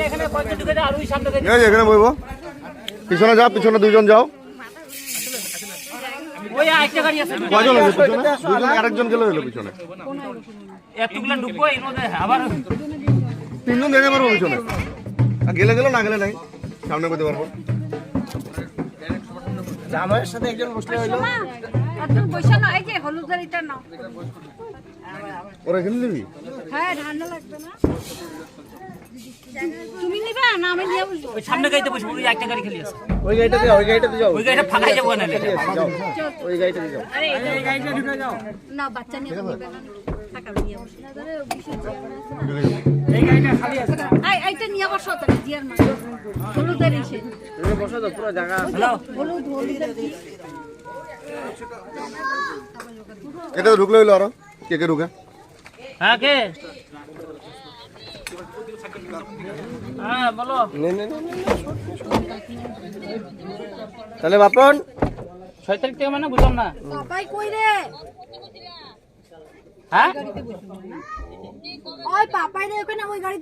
এখানে বইবো, পিছনে যাও, পিছনে দুইজন যাও। কয়জন আছে পিছনে? দুজন, আরেকজন গেলে হলো পিছনে। তিনজন যেতে পারবো পিছনে, গেলে গেল, না গেলে নাই, সামনে বইতে পারবো। জামাইয়ের সাথে একজন বসলে হইলো। ওরা এখানে নিবি? হ্যাঁ, ঠান্ডা লাগবে না? তুমি নিবা না আমি নিয়ে বসবো? ওই সামনে গাড়িতে বসবো, ওই একটা গাড়ি খালি আছে। ওই গাড়িটাতে যাও, ওই গাড়িটাতে যাও। ওই গাড়িটা ফাঁকাই যাবো না। যাও, ওই গাড়িটাতে যাও। আরে এই গাড়িটা ঢুকে যাও। না, বাচ্চা নিয়ে নিবে না। টাকা নিয়ে বসে না ধরে বিশেষ এই গাড়িটা খালি আছে। এইটা নিয়ে বসো তো জিয়ার মা। হলুদের ইসে। তুমি বসো তো, পুরো জায়গা আছে। হলুদের কি? এটা তো ঢুকলে হইলো, আরো কে কে ঢুকে? হ্যাঁ, কে? হ্যাঁ, বলো। নে নে নে। তাহলে বাপন 6 তারিখ থেকে মানে বুঝলাম না। বাবাই কই রে? হ্যাঁ, ওই পাপাই রে ওখানে ওই গাড়ি